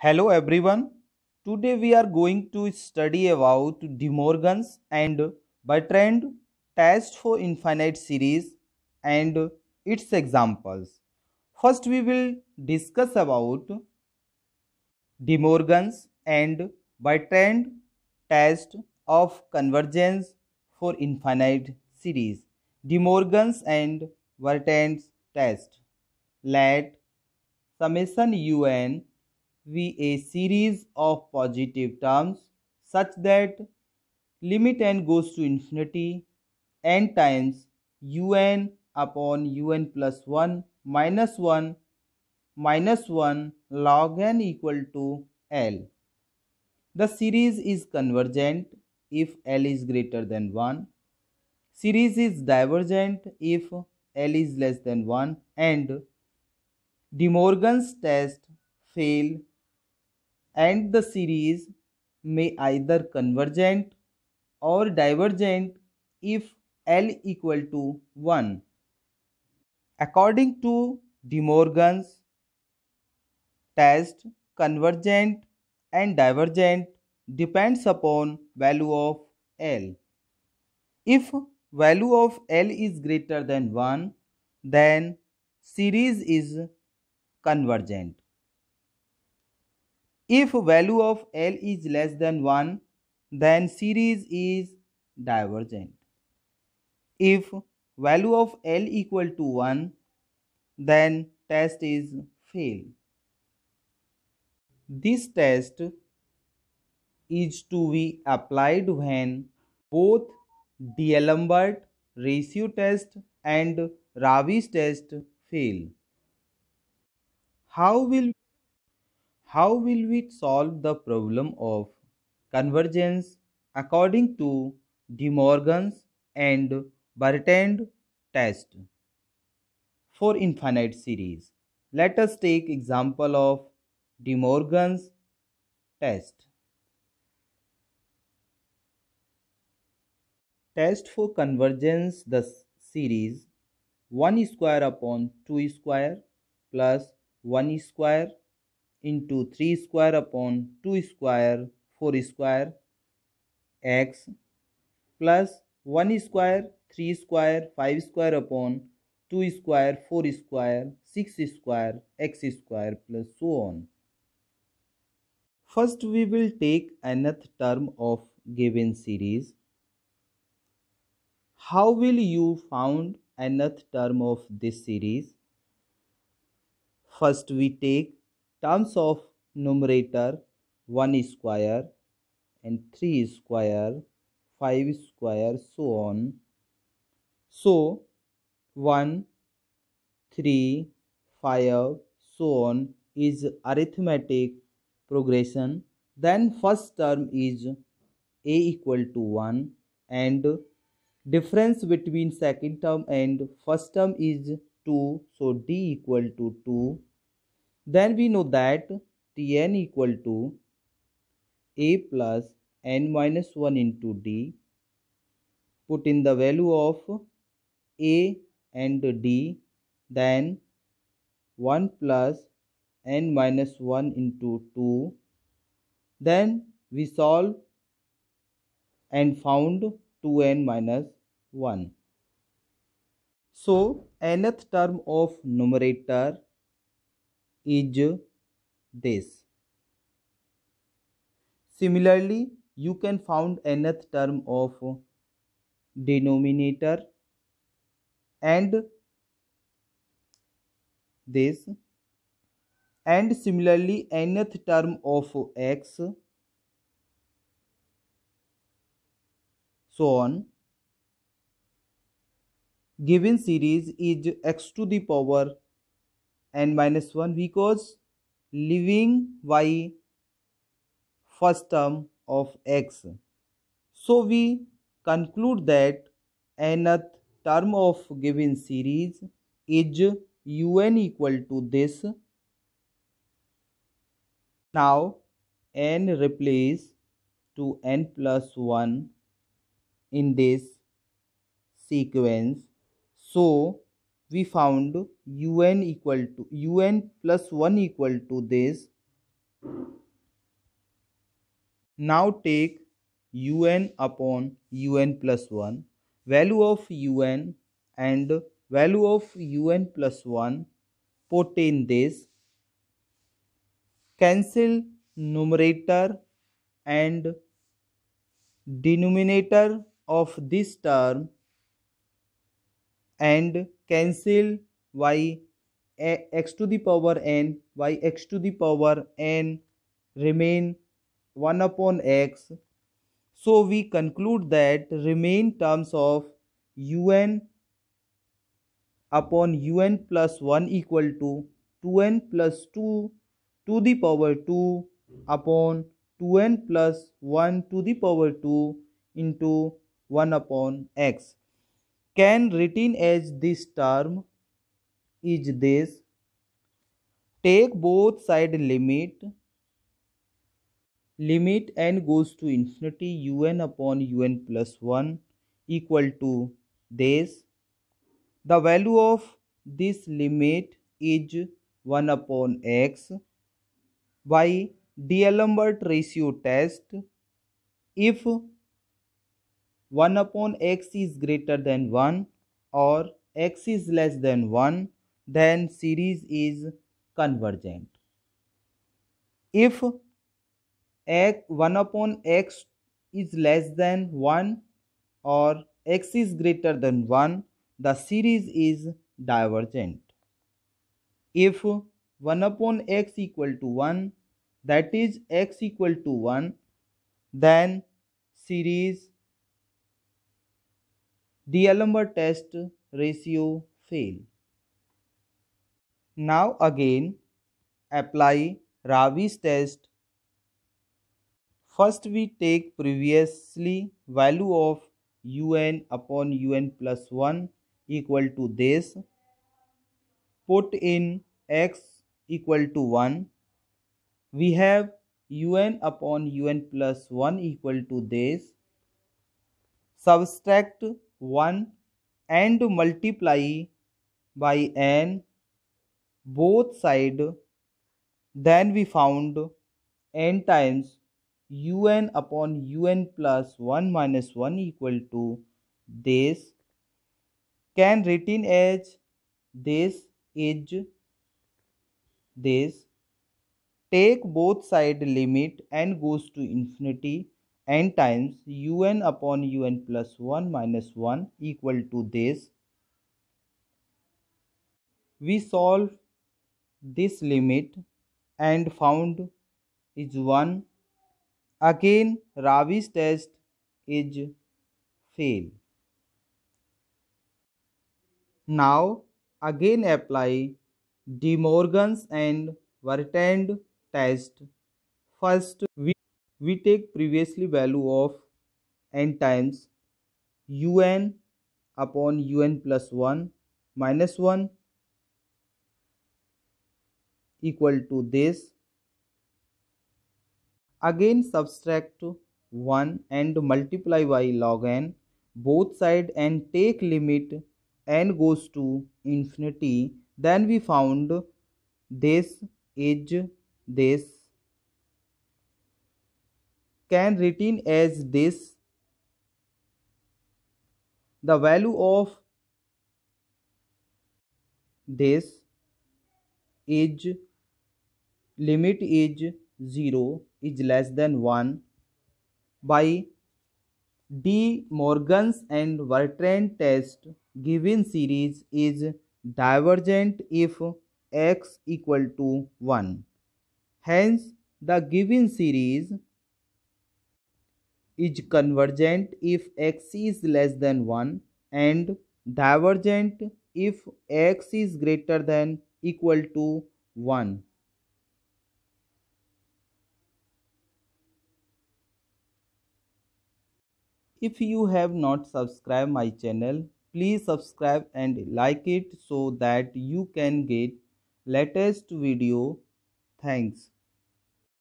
Hello everyone. Today we are going to study about De Morgan's and Bertrand test for infinite series and its examples. First we will discuss about De Morgan's and Bertrand test of convergence for infinite series. De Morgan's and Bertrand's test. Let summation un be a series of positive terms such that limit n goes to infinity n times un upon un plus 1 minus 1 log n equal to L. The series is convergent if L is greater than 1. Series is divergent if L is less than 1 and De Morgan's test fail and the series may either convergent or divergent if L equal to 1. According to De Morgan's test, convergent and divergent depends upon value of L. If value of L is greater than 1, then series is convergent. If value of L is less than 1, then series is divergent. If value of L equal to 1, then test is fail. This test is to be applied when both D'Alembert ratio test and Ravi's test fail. How will How will we solve the problem of convergence according to De Morgan's and Bertrand test for infinite series? Let us take example of De Morgan's test. Test for convergence the series 1 square upon 2 square plus 1 square into 3 square upon 2 square 4 square x plus 1 square 3 square 5 square upon 2 square 4 square 6 square x square plus so on. First we will take nth term of given series. How will you found nth term of this series? First we take terms of numerator 1 square and 3 square 5 square so on. So 1 3 5 so on is arithmetic progression. Then first term is a equal to 1 and difference between second term and first term is 2, so d equal to 2. Then we know that Tn equal to a plus n minus 1 into d. Put in the value of a and d, then 1 plus n minus 1 into 2. Then we solve and found 2n minus 1. So nth term of numerator is this. Similarly, you can find nth term of denominator and this, and similarly nth term of x so on. Given series is x to the power n minus 1 because leaving y first term of x. So we conclude that nth term of given series is un equal to this. Now n replace to n plus 1 in this sequence. So we found un equal to un plus 1 equal to this Now take un upon un plus 1, value of un and value of un plus 1, put in this, cancel numerator and denominator of this term and cancel y x to the power n, y x to the power n remain 1 upon x. So we conclude that remain terms of un upon un plus 1 equal to 2n plus 2 to the power 2 upon 2n plus 1 to the power 2 into 1 upon x. Can written as this term is this. Take both side limit n goes to infinity un upon un plus 1 equal to this. The value of this limit is 1 upon x. By D'Alembert ratio test, if 1 upon x is greater than 1 or x is less than 1, then series is convergent. If 1 upon x is less than 1 or x is greater than 1, the series is divergent. If 1 upon x equal to 1, that is x equal to 1, then series D'Alembert test ratio fail. Now again apply Ravi's test. First we take previously value of un upon un plus 1 equal to this. Put in x equal to 1. We have un upon un plus 1 equal to this. Subtract 1 and multiply by n both side. Then we found n times un upon un plus 1 minus 1 equal to this. Can written as this is this. Take both side limit n goes to infinity n times un upon un plus 1 minus 1 equal to this. We solve this limit and found is 1. Again Ravi's test is fail. Now again apply De Morgan's and Bertrand test. First we take previously value of n times un upon un plus 1 minus 1 equal to this. Again subtract 1 and multiply by log n both side and take limit n goes to infinity. Then we found this is this. Can written as this. The value of this is limit is 0 is less than 1. By De Morgan's and Bertrand test, given series is divergent if x equal to 1. Hence the given series is convergent if x is less than 1 and divergent if x is greater than equal to 1. If you have not subscribed my channel, please subscribe and like it so that you can get latest video. Thanks.